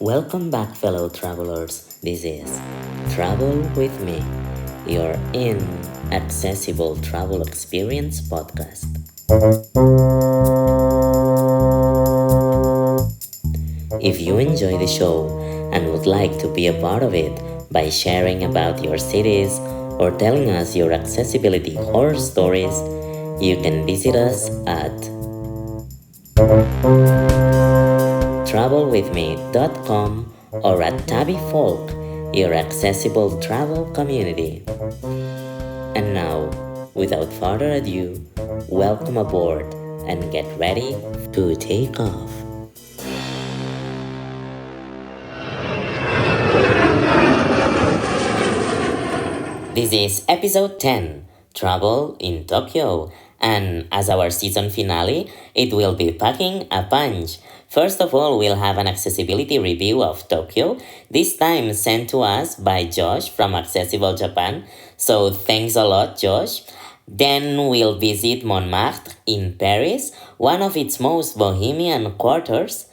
Welcome back, fellow travelers. This is Travel with Me, your inaccessible travel experience podcast. If you enjoy the show and would like to be a part of it by sharing about your cities or telling us your accessibility horror stories, you can visit us at travelwithme.com or at Tabby Folk, your accessible travel community. And now, without further ado, welcome aboard and get ready to take off. This is episode 10, Travel in Tokyo, and as our season finale, it will be packing a punch. First of all, we'll have an accessibility review of Tokyo, this time sent to us by Josh from Accessible Japan. So thanks a lot, Josh. Then we'll visit Montmartre in Paris, one of its most bohemian quarters.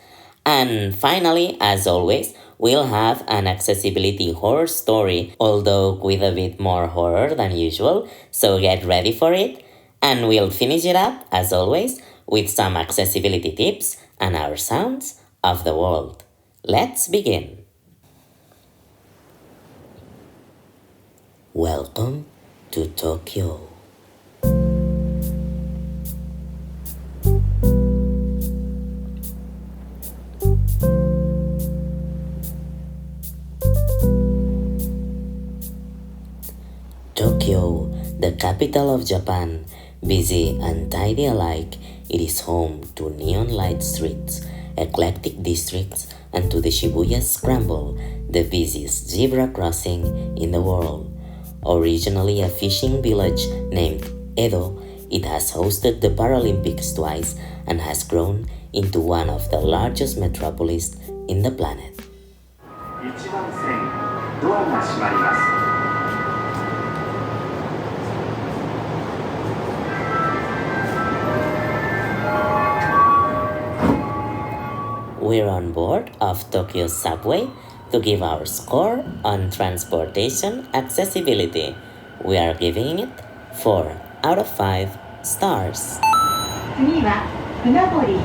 And finally, as always, we'll have an accessibility horror story, although with a bit more horror than usual, so get ready for it. And we'll finish it up, as always, with some accessibility tips and our sounds of the world. Let's begin. Welcome to Tokyo. Tokyo, the capital of Japan, busy and tidy alike, it is home to neon light streets, eclectic districts, and to the Shibuya Scramble, the busiest zebra crossing in the world. Originally a fishing village named Edo, it has hosted the Paralympics twice and has grown into one of the largest metropolis in the planet. 1番線ドアが閉まります。 We're on board of Tokyo subway to give our score on transportation accessibility. We are giving it 4 out of 5 stars. 次は船堀。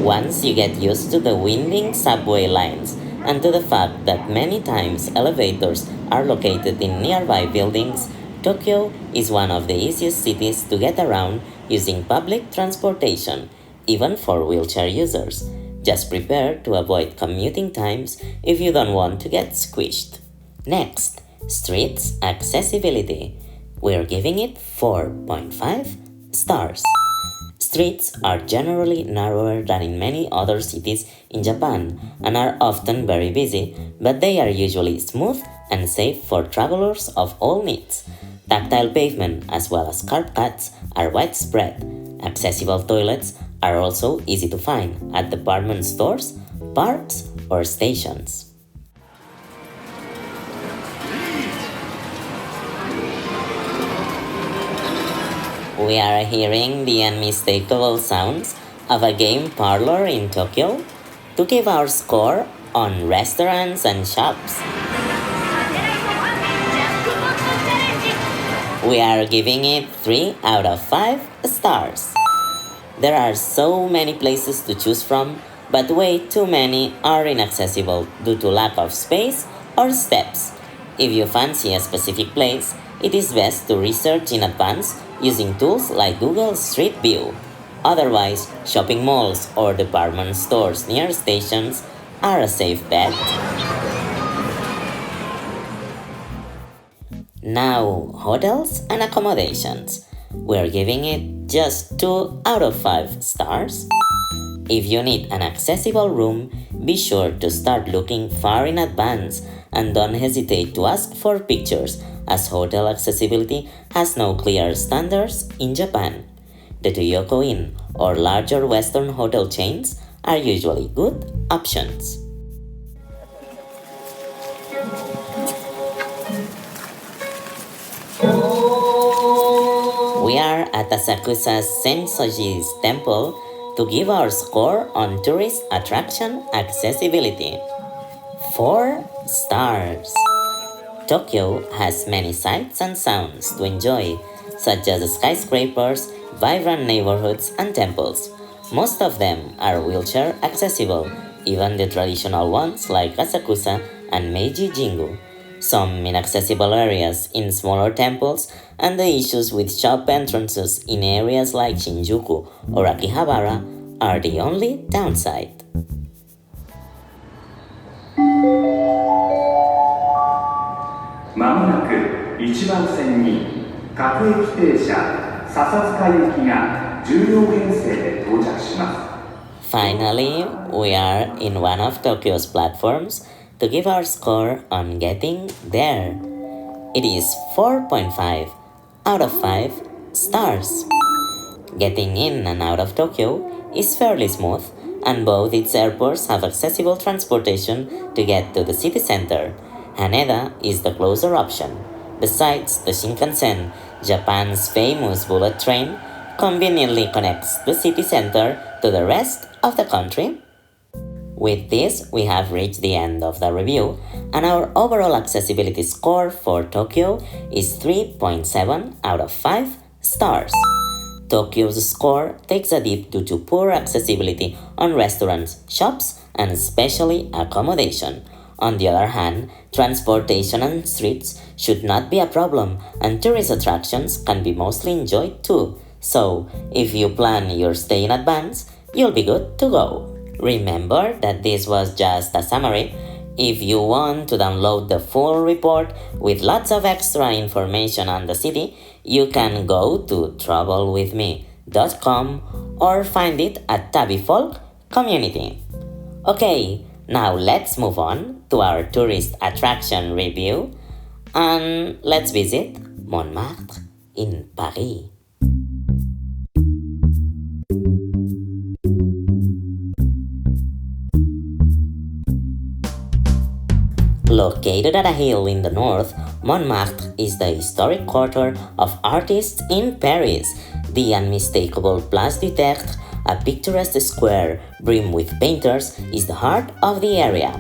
Once you get used to the winding subway lines and to the fact that many times elevators are located in nearby buildings, Tokyo is one of the easiest cities to get around using public transportation, even for wheelchair users. Just prepare to avoid commuting times if you don't want to get squished. Next, streets accessibility. We're giving it 4.5 stars. Streets are generally narrower than in many other cities in Japan and are often very busy, but they are usually smooth and safe for travelers of all needs. Tactile pavement as well as curb cuts are widespread. Accessible toilets are also easy to find at department stores, parks, or stations. We are hearing the unmistakable sounds of a game parlor in Tokyo to give our score on restaurants and shops. We are giving it 3 out of 5 stars. There are so many places to choose from, but way too many are inaccessible due to lack of space or steps. If you fancy a specific place, it is best to research in advance using tools like Google Street View. Otherwise, shopping malls or department stores near stations are a safe bet. Now, hotels and accommodations. We're giving it just 2 out of 5 stars. If you need an accessible room, be sure to start looking far in advance and don't hesitate to ask for pictures, as hotel accessibility has no clear standards in Japan. The Toyoko Inn or larger Western hotel chains are usually good options. We are at Asakusa's Sensoji's temple to give our score on tourist attraction accessibility. 4 stars. Tokyo has many sights and sounds to enjoy, such as skyscrapers, vibrant neighborhoods, and temples. Most of them are wheelchair accessible, even the traditional ones like Asakusa and Meiji Jingu. Some inaccessible areas in smaller temples and the issues with shop entrances in areas like Shinjuku or Akihabara are the only downside. まもなく1番線に各駅停車笹塚行きが10両編成で到着します。 Finally, we are in one of Tokyo's platforms to give our score on getting there. It is 4.5 out of 5 stars. Getting in and out of Tokyo is fairly smooth, and both its airports have accessible transportation to get to the city center. Haneda is the closer option. Besides, the Shinkansen, Japan's famous bullet train, conveniently connects the city center to the rest of the country. With this, we have reached the end of the review, and our overall accessibility score for Tokyo is 3.7 out of 5 stars. Tokyo's score takes a dip due to poor accessibility on restaurants, shops, and especially accommodation. On the other hand, transportation and streets should not be a problem, and tourist attractions can be mostly enjoyed too. So, if you plan your stay in advance, you'll be good to go. Remember that this was just a summary. If you want to download the full report with lots of extra information on the city, you can go to travelwithme.com or find it at Tabifolk Community. Okay, now let's move on to our tourist attraction review, and let's visit Montmartre in Paris. Located at a hill in the north, Montmartre is the historic quarter of artists in Paris. The unmistakable Place du Tertre, a picturesque square brimmed with painters, is the heart of the area.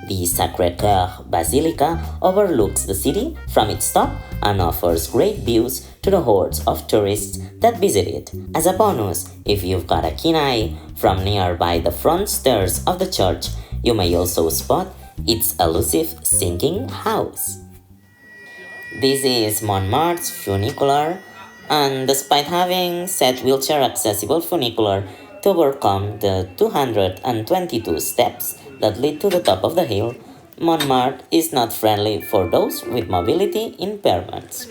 The Sacré-Cœur Basilica overlooks the city from its top and offers great views to the hordes of tourists that visit it. As a bonus, if you've got a keen eye from nearby the front stairs of the church, you may also spot its elusive sinking house. This is Montmartre's funicular, and despite having set wheelchair accessible funicular to overcome the 222 steps that lead to the top of the hill, Montmartre is not friendly for those with mobility impairments.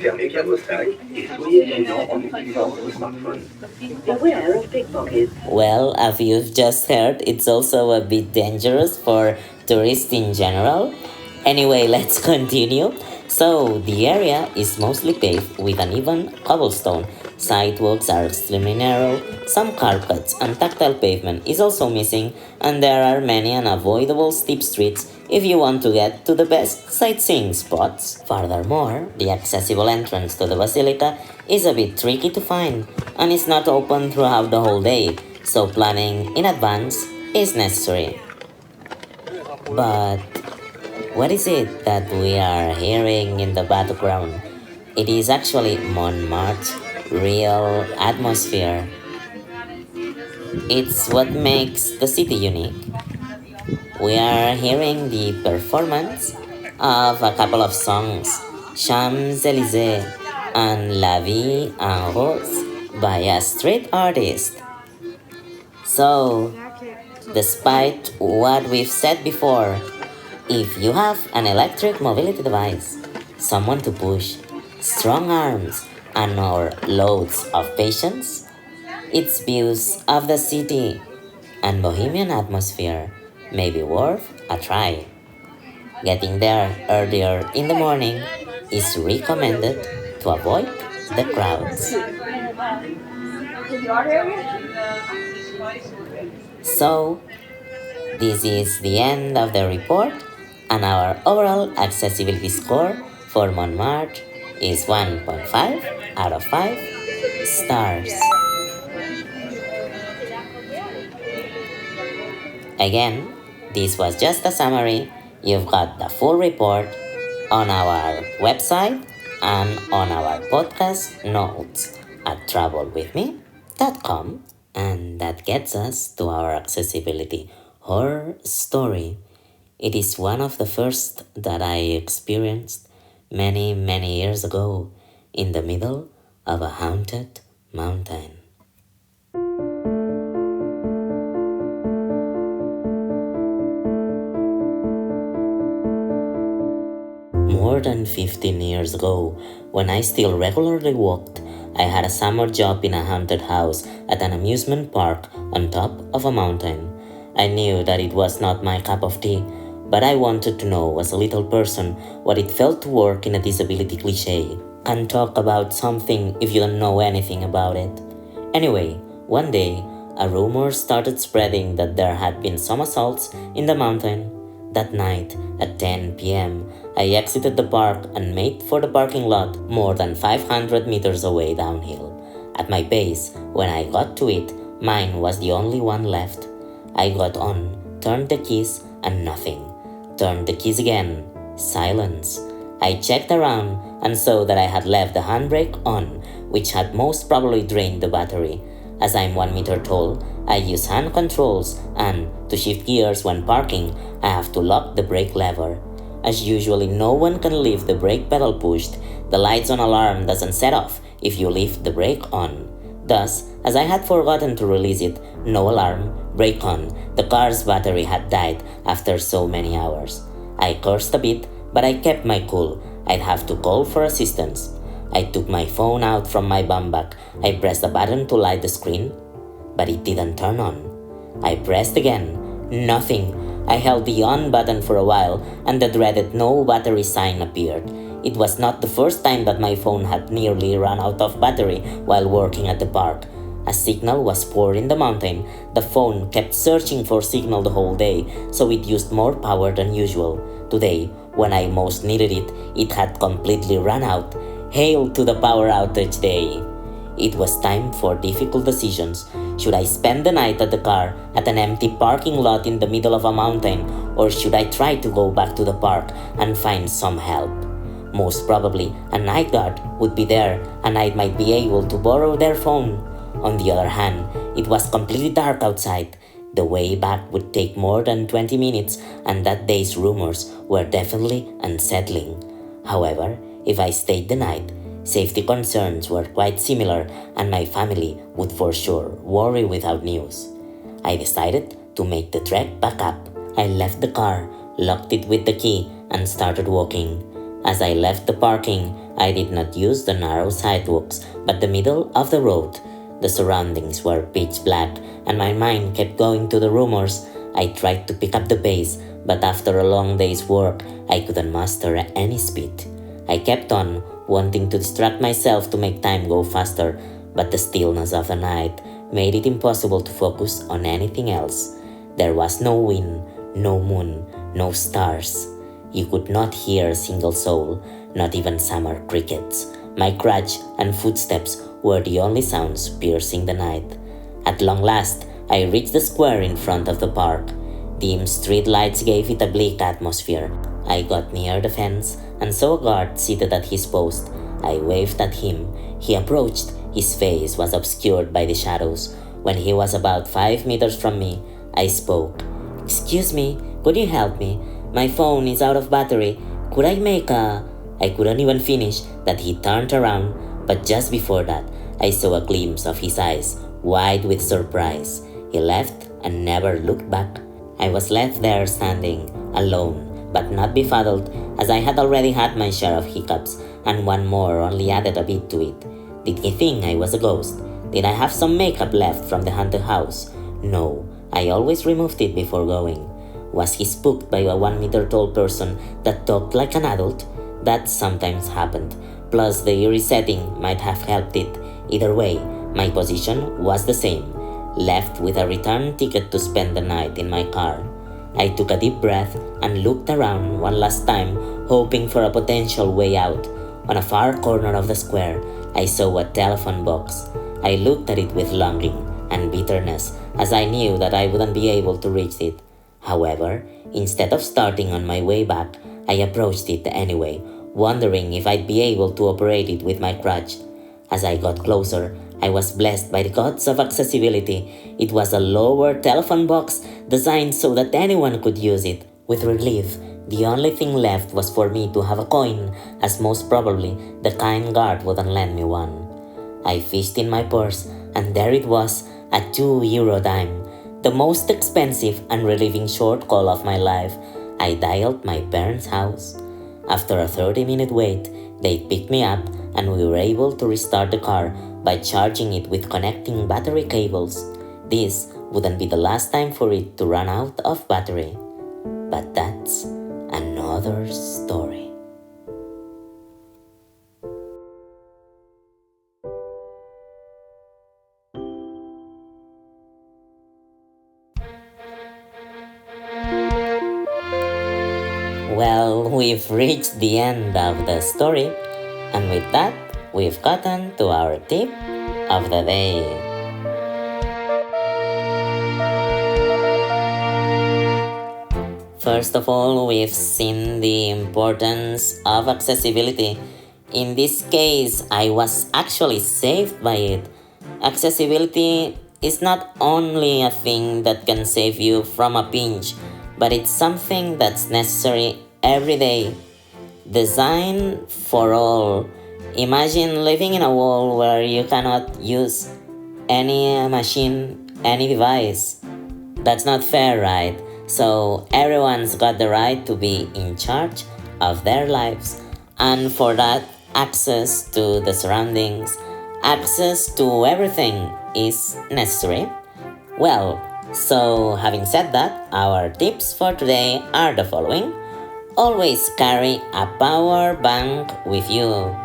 Fermez bien vos sacs et soyez vigilants en utilisant votre smartphone. Beware of pickpockets. Well, as you've just heard, it's also a bit dangerous for tourists in general. Anyway, let's continue. So, the area is mostly paved with uneven cobblestone. Sidewalks are extremely narrow, some carpets and tactile pavement is also missing, and there are many unavoidable steep streets if you want to get to the best sightseeing spots. Furthermore, the accessible entrance to the basilica is a bit tricky to find and is not open throughout the whole day, so planning in advance is necessary. But what is it that we are hearing in the background? It is actually Montmartre's real atmosphere. It's what makes the city unique. We are hearing the performance of a couple of songs, Champs-Élysées and La Vie en Rose by a street artist. So, despite what we've said before, if you have an electric mobility device, someone to push, strong arms, and or loads of patience, its views of the city and bohemian atmosphere may be worth a try. Getting there earlier in the morning is recommended to avoid the crowds. So, this is the end of the report, and our overall accessibility score for Montmartre is 1.5 out of 5 stars. Again, this was just a summary. You've got the full report on our website and on our podcast notes at travelwithme.com. And that gets us to our accessibility horror story. It is one of the first that I experienced many, many years ago in the middle of a haunted mountain. More than 15 years ago, when I still regularly walked, I had a summer job in a haunted house at an amusement park on top of a mountain. I knew that it was not my cup of tea, but I wanted to know as a little person what it felt to work in a disability cliché. Can't talk about something if you don't know anything about it. Anyway, one day, a rumor started spreading that there had been some assaults in the mountain. That night, at 10 p.m., I exited the park and made for the parking lot more than 500 meters away downhill. At my base, when I got to it, mine was the only one left. I got on, turned the keys, and nothing. Turned the keys again. Silence. I checked around and saw that I had left the handbrake on, which had most probably drained the battery. As I'm 1 meter tall, I use hand controls and, to shift gears when parking, I have to lock the brake lever. As usually no one can leave the brake pedal pushed, the lights on alarm doesn't set off if you leave the brake on. Thus, as I had forgotten to release it, no alarm, brake on, the car's battery had died after so many hours. I cursed a bit, but I kept my cool. I'd have to call for assistance. I took my phone out from my bum bag. I pressed a button to light the screen, but it didn't turn on. I pressed again. Nothing. I held the on button for a while, and the dreaded no battery sign appeared. It was not the first time that my phone had nearly run out of battery while working at the park. As signal was poor in the mountain, the phone kept searching for signal the whole day, so it used more power than usual. Today, when I most needed it, it had completely run out. Hail to the power outage day! It was time for difficult decisions. Should I spend the night at the car at an empty parking lot in the middle of a mountain, or should I try to go back to the park and find some help? Most probably, a night guard would be there and I might be able to borrow their phone. On the other hand, it was completely dark outside. The way back would take more than 20 minutes, and that day's rumors were definitely unsettling. However, if I stayed the night, safety concerns were quite similar and my family would for sure worry without news. I decided to make the trek back up. I left the car, locked it with the key, and started walking. As I left the parking, I did not use the narrow sidewalks but the middle of the road. The surroundings were pitch black and my mind kept going to the rumors. I tried to pick up the pace, but after a long day's work, I couldn't master any speed. I kept on, wanting to distract myself to make time go faster, but the stillness of the night made it impossible to focus on anything else. There was no wind, no moon, no stars. You could not hear a single soul, not even summer crickets. My crutch and footsteps were the only sounds piercing the night. At long last, I reached the square in front of the park. Dim street lights gave it a bleak atmosphere. I got near the fence and saw a guard seated at his post. I waved at him. He approached. His face was obscured by the shadows. When he was about 5 meters from me, I spoke. "Excuse me, could you help me? My phone is out of battery. Could I make a..." I couldn't even finish that he turned around, but just before that, I saw a glimpse of his eyes, wide with surprise. He left and never looked back. I was left there standing, alone, but not befuddled, as I had already had my share of hiccups, and one more only added a bit to it. Did he think I was a ghost? Did I have some makeup left from the haunted house? No, I always removed it before going. Was he spooked by a 1 meter tall person that talked like an adult? That sometimes happened, plus the eerie setting might have helped it. Either way, my position was the same, left with a return ticket to spend the night in my car. I took a deep breath and looked around one last time, hoping for a potential way out. On a far corner of the square, I saw a telephone box. I looked at it with longing and bitterness, as I knew that I wouldn't be able to reach it. However, instead of starting on my way back, I approached it anyway, wondering if I'd be able to operate it with my crutch. As I got closer, I was blessed by the gods of accessibility. It was a lower telephone box designed so that anyone could use it. With relief, the only thing left was for me to have a coin, as most probably the kind guard wouldn't lend me one. I fished in my purse, and there it was, a €2 dime, the most expensive and relieving short call of my life. I dialed my parents' house. After a 30-minute wait, they picked me up and we were able to restart the car by charging it with connecting battery cables. This wouldn't be the last time for it to run out of battery. But that's another story. Well, we've reached the end of the story, and with that, we've gotten to our tip of the day. First of all, we've seen the importance of accessibility. In this case, I was actually saved by it. Accessibility is not only a thing that can save you from a pinch, but it's something that's necessary every day. Design for all. Imagine living in a world where you cannot use any machine, any device. That's not fair, right? So everyone's got the right to be in charge of their lives. And for that, access to the surroundings, access to everything is necessary. Well, so having said that, our tips for today are the following. Always carry a power bank with you.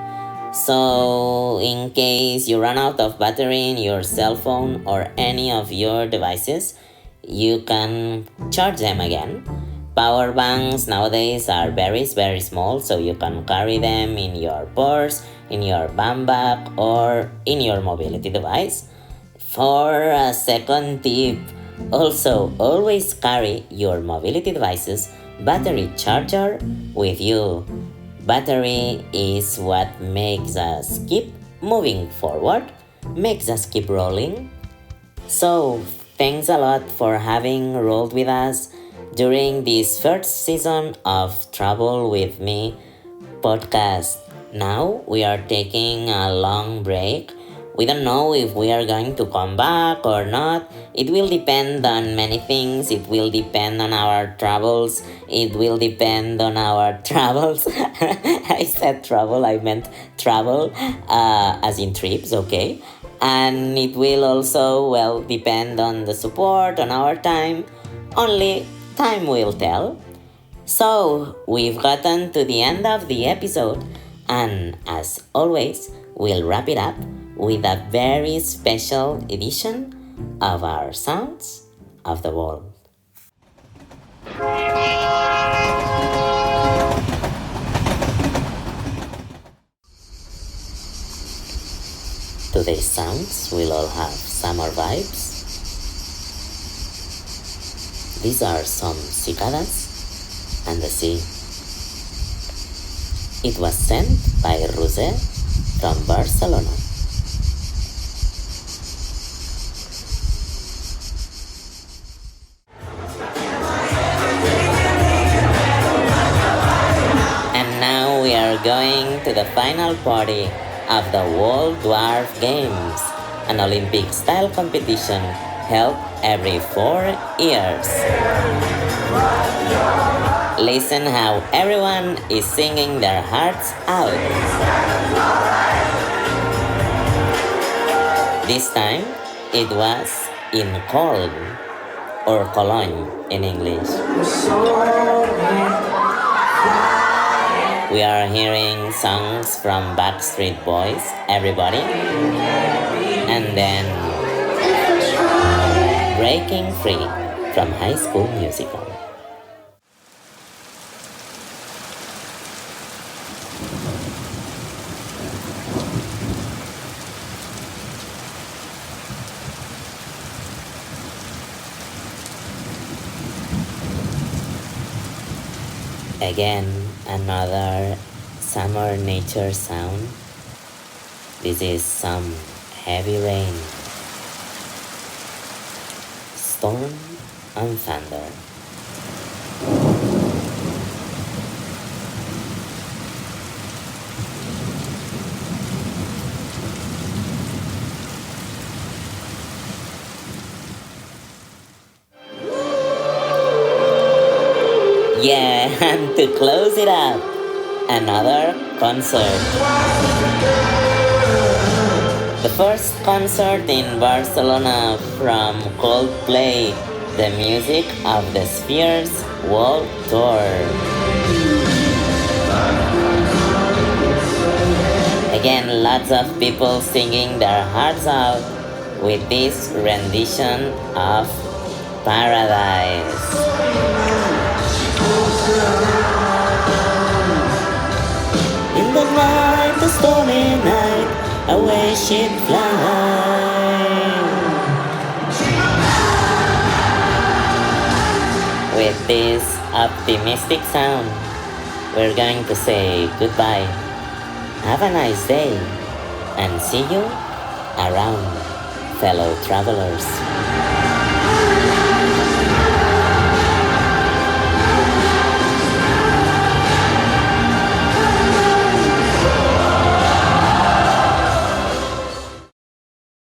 So in case you run out of battery in your cell phone or any of your devices, you can charge them again. Power banks nowadays are very small, so you can carry them in your purse, in your bag, or in your mobility device. For a second tip, also always carry your mobility device's battery charger with you. Battery is what makes us keep moving forward, makes us keep rolling. So, thanks a lot for having rolled with us during this first season of Travel With Me podcast. Now we are taking a long break. We don't know if we are going to come back or not. It will depend on many things. It will depend on our travels. It will depend on our travels. I said travel, I meant travel, as in trips, okay? And it will also, well, depend on the support, on our time. Only time will tell. So, we've gotten to the end of the episode. And as always, we'll wrap it up with a very special edition of our Sounds of the World. Today's sounds will all have summer vibes. These are some cicadas and the sea. It was sent by Rosé from Barcelona. And now we are going to the final party of the World Dwarf Games, an Olympic-style competition held every 4 years. Listen how everyone is singing their hearts out. This time, it was in Köln, or Cologne in English. We are hearing songs from Backstreet Boys, Everybody, and then Breaking Free from High School Musical. Again, another summer nature sound. This is some heavy rain, storm, and thunder. Yeah, and to close it up, another concert. The first concert in Barcelona from Coldplay, the music of the Spheres World Tour. Again, lots of people singing their hearts out with this rendition of Paradise. In the night, the stormy night, away she'd fly. With this optimistic sound, we're going to say goodbye. Have a nice day, and see you around, fellow travelers.